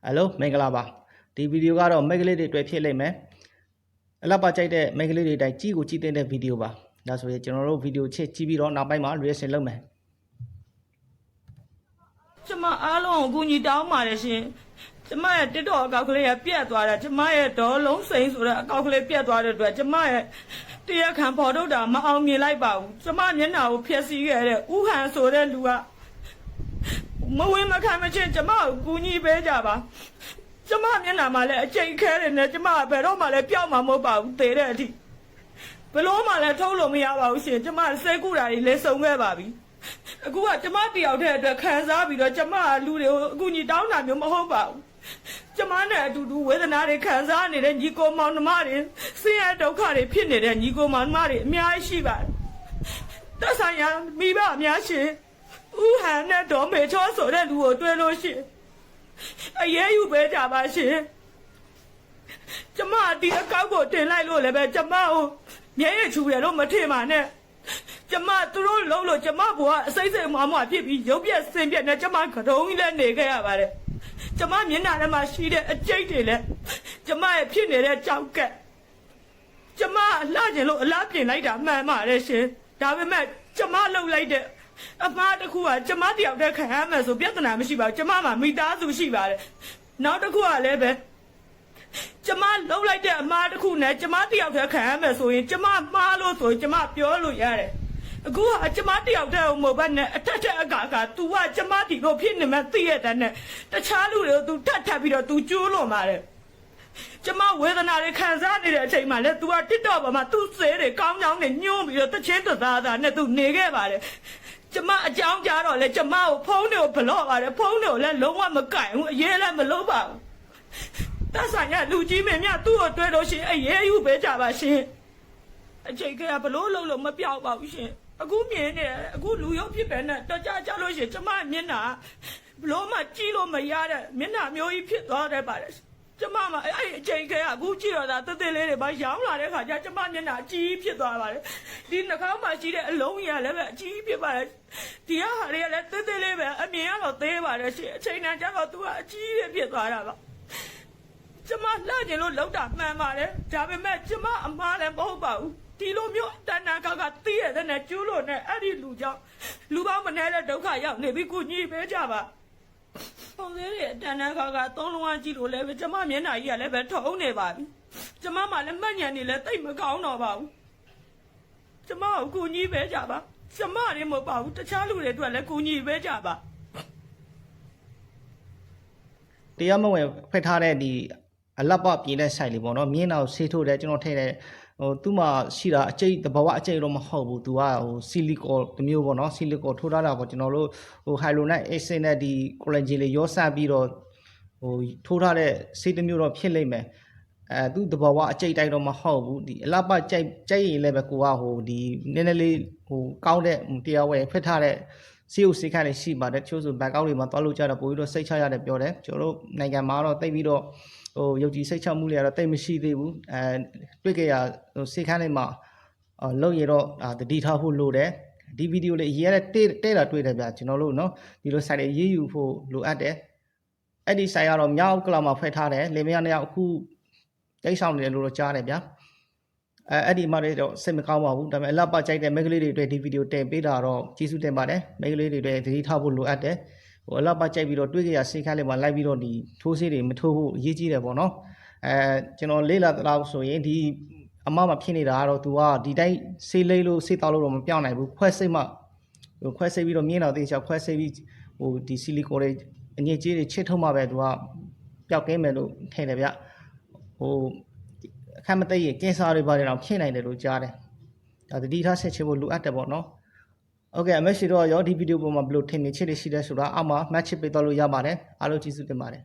Hello မင်္ဂလာပါဒီဗီဒီယိုကတော့မိတ်ကလေးတွေတွေ့ဖြစ်လိမ့်မယ်အလှပကြိုက်တဲ့မိတ်ကလေးတွေတိုင်းကြည့်ကိုကြည့်တဲ့ဗီဒီယိုပါဒါဆိုရင်ကျွန်တော်တို့ဗီဒီယိုချက်ကြည့်ပြီးတော့နောက်ပိုင်းမှာ reaction လုပ်မယ်ကျမအားလုံးကိုကူညီတောင်းပါတယ်ရှင်ကျမရဲ့ TikTok အကောင့်ကလေးကပြတ်သွားတာကျမရဲ့ဒေါ်လုံးစိန်ဆိုတဲ့အကောင့်ကလေးပြတ်သွားတဲ့အတွက်ကျမရဲ့တရားခံဖော်ထုတ်တာမအောင်မြင်လိုက်ပါဘူးကျမမျက်နှာကိုဖျက်ဆီးခဲ့တဲ့ဥဟန်ဆိုတဲ့လူကမဝင်မခံမချင်းကျမကိုကူညီပေးကြပါကျမမျက်နှာမှာလည်းအကျိတ်ခဲတယ်နဲ့ကျမဘယ်တော့မှလည်းပျောက်မှာမဟုတ်ပါဘူးသေတဲ့အထိဘယ်လို့မှလည်းထုတ်လို့မရပါဘူးရှင်ကျမစိတ်ကူတာတွေလည်းစုံခဲ့ပါပြီအခုကကျမတယောက်တည်းအတွက်ခံစားပြီးတော့ကျမလူတွေကိုအကူညီတောင်းတာမျိုးမဟုတ်ပါဘူးကျမနဲ့အတူတူဝေဒနာတွေခံစားနေတဲ့ညီကိုမောင်နှမတွေဆင်းရဲဒုက္ခတွေဖြစ်နေတဲ့ညီကိုမောင်နှမတွေအများကြီးရှိပါတယ်သက်ဆိုင်ရာမိဘအများရှင်ဥဟန်နဲ့ဒေါ်မေချောဆိုတဲ့လူကိုတွေ့လို့ရှိရင်အရေးယူပေးကြပါရှင်ကျမဒီအကောက်ကိုတင်လိုက်လို့လည်းပဲကျမကိုမျက်ရည်ချူရလို့မထင်ပါနဲ့ကျမသူတို့လုံးလို့ကျမဘဝအစိမ့်စိမ့်မမဖြစ်ပြီးရုပ်ပြက်စင်ပြက်နဲ့ကျမကတုံးကြီးလည်းနေခဲ့ရပါတယ်ကျမမျက်နှာထဲမှာရှိတဲ့အကျိတ်တွေလည်းကျမရဲ့ဖြစ်နေတဲ့ကြောက်ကက်ကျမလှကျင်လို့အလားပြင်လိုက်တာမှန်ပါတယ်ရှင်ဒါပေမဲ့ကျမလှုပ်လိုက်တဲ့အမှားတစ်ခုကကျမတယောက်တည်းခံရမယ်ဆိုပြဿနာမရှိပါဘူးကျမမှာမိသားစုရှိပါတယ်နောက်တစ်ခုကလည်းပဲကျမလှုပ်လိုက်တဲ့အမှားတစ်ခုနဲ့ကျမတယောက်တည်းခံရမယ်ဆိုရင်ကျမမှားလို့ဆိုရင်ကျမပြောလို့ရတယ်အခုကကျမတယောက်တည်းမဟုတ်ဘဲနဲ့အထက်ထက်အကာက तू ကကျမဒီလိုဖြစ်နေမှသိရတဲ့နဲ့တခြားလူတွေကို तू ထပ်ပြီးတော့ तू ကျိုးလွန်ပါတယ်ကျမဝေဒနာတွေခံစားနေတဲ့အချိန်မှာလဲ तू က TikTok ပေါ်မှာ तू စေးတွေကောင်းကောင်းနဲ့ညှိုးပြီးတော့တချင်းတသားသားနဲ့ तू နေခဲ့ပါတယ်ကျမအကြောင်းကြားတော့လဲကျမကိုဖုန်းတွေကိုဘလော့ပါတယ်ဖုန်းတွေကိုလည်းလုံးဝမကင်ဘူးအရေးလည်းမလုပ်ပါဘူးသက်ဆိုင်ရာလူကြီးမင်းများသူ့ကိုတွေ့လို့ရှိရင်အရေးယူပေးကြပါရှင်အချိန်ကဘလို့လုံးမပြောက်ပါဘူးရှင်အခုမြင်နေအခုလူရုပ်ဖြစ်ပဲနဲ့တကြလို့ရှိရင်ကျမမျက်နှာဘလို့မှကြည့်လို့မရတဲ့မျက်နှာမျိုးကြီးဖြစ်သွားတယ်ပါတယ်ကျမမှာအဲ့အချိန်ကအခုကြည့်တော့တာတသေးလေးတွေပါရောင်းလာတဲ့ခါကျကျမမျက်နှာအကြီးဖြစ်သွားပါတယ်ဒီနှာခေါင်းမှာရှိတဲ့အလုံးကြီးကလည်းပဲအကြီးဖြစ်ပါတယ်ဒီဟာတွေကလည်းတသေးလေးပဲအမြင်ကတော့သေးပါတယ်ရှင်အချိန်တန်ကျတော့သူကအကြီးဖြစ်သွားတာပါကျမလှကျင်လို့လောက်တာမှန်ပါတယ်ဒါပေမဲ့ကျမအမားလည်းမဟုတ်ပါဘူးဒီလိုမျိုးတဏ္ဍာကတီးရတဲ့နဲ့ကျူးလို့နဲ့အဲ့ဒီလူကြောင့်လူပေါင်းမနှဲတဲ့ဒုက္ခရောက်နေပြီကိုညီပေးကြပါပုံသေးရဲ့တဏ္ဍာကသုံးလုံးဝကြည့်လို့လည်းပဲကျမမျက်နှာကြီးကလည်းပဲထုံနေပါပြီကျမမှလည်းမှတ်ညံနေလည်းတိတ်မကောင်းတော့ပါဘူးကျမကိုကိုညီပေးကြပါကျမတွေမဟုတ်ပါဘူးတခြားလူတွေအတွက်လည်းကိုညီပေးကြပါတရားမဝင်ဖက်ထားတဲ့ဒီအလှပပြင်တဲ့ဆိုင်လေးပေါ့နော်မြင်းအောင်ဆေးထိုးတယ်ကျွန်တော်ထည့်တယ်သူ့မှာရှိတာအကျိတ်တဘာဝအကျိတ်တော့မဟုတ်ဘူးသူကဆီလီကောတမျိုးပေါ့နော်ဆီလီကောထိုးထားတာပေါ့ကျွန်တော်တို့ဟိုက်လိုနိုက်အက်ဆစ်နဲ့ဒီကိုလာဂျင်လေးရောစပြီးတော့ထိုးထားတဲ့ဆေးတမျိုးတော့ဖြစ်လိမ့်မယ်သူတဘာဝအကျိတ်တိုက်တော့မဟုတ်ဘူးဒီအလှပကြိုက်ရင်လည်းပဲကိုကဒီနည်းနည်းလေးကောင်းတဲ့တရားဝယ်ဖက်ထားတဲ့စီအိုစီခန့်လေးရှိပါတယ်ချို့ဆိုဘန်ကောက်တွေမှာတွားလို့ကြတော့ပို့ပြီးတော့စိတ်ချရတယ်ပြောတယ်ကျွန်တော်တို့နိုင်ငံမှာတော့တိတ်ပြီးတော့ယုတ်ကြည်စိတ်ချမှုတွေကတော့တိတ်မရှိသေးဘူးတွေ့ကြရစိတ်ခန့်လေးမှာလုံရတော့တတိထားဖို့လိုတယ်ဒီဗီဒီယိုလေးရေးရတဲ့တာတွေ့တယ်ဗျကျွန်တော်တို့နော်ဒီလို site လေးရေးယူဖို့လိုအပ်တယ်အဲ့ဒီ site ကတော့မြောက်ကလာမှာဖွဲ့ထားတယ်လေမယားနှစ်ယောက်အခုတိတ်ဆောင်နေတယ်လို့တော့ကြားတယ်ဗျအဲ့ဒီမှာတော့စိတ်မကောင်းပါဘူးဒါပေမဲ့အလှပကြိုက်တဲ့မိန်းကလေးတွေအတွက်ဒီဗီဒီယိုတင်ပေးတာတော့ကျေးဇူးတင်ပါတယ်မိန်းကလေးတွေအတွက်သတိထားဖို့လိုအပ်တယ်အလှပကြိုက်ပြီးတော့တွေးကြရစိတ်ခါလေးမှာလိုက်ပြီးတော့ဒီထိုးဆေးတွေမထိုးဖို့အရေးကြီးတယ်ပေါ့နော်ကျွန်တော်လေးလာတော့ဆိုရင်ဒီအမမှာဖြစ်နေတာကတော့ तू ကဒီတိုင်းဆေးလိမ့်လို့ဆေးတောက်လို့တော့မပြောင်းနိုင်ဘူးခွဲစိတ်မှခွဲစိတ်ပြီးတော့မြင်းတော်တေးချောက်ခွဲစိတ်ပြီးဒီဆီလီကိုတွေအငြိကြီးတွေချစ်ထုတ်မှပဲ तू ကပျောက်ကင်းမယ်လို့ထင်တယ်ဗျအခမ်းမသိရင်ကင်ဆာတွေပါတယ်တော့ဖြစ်နိုင်တယ်လို့ကြားတယ်ဒါတတိထားဆက်ချဖို့လိုအပ်တယ်ပေါ့နော်โอเคအမေရှိတော့ရောဒီဗီဒီယိုပေါ်မှာဘယ်လိုထင်မြင်ချက်တွေရှိလဲဆိုတာအောက်မှာမှတ်ချက်ပေးတော့လို့ရပါတယ်အားလုံးကျေးဇူးတင်ပါတယ်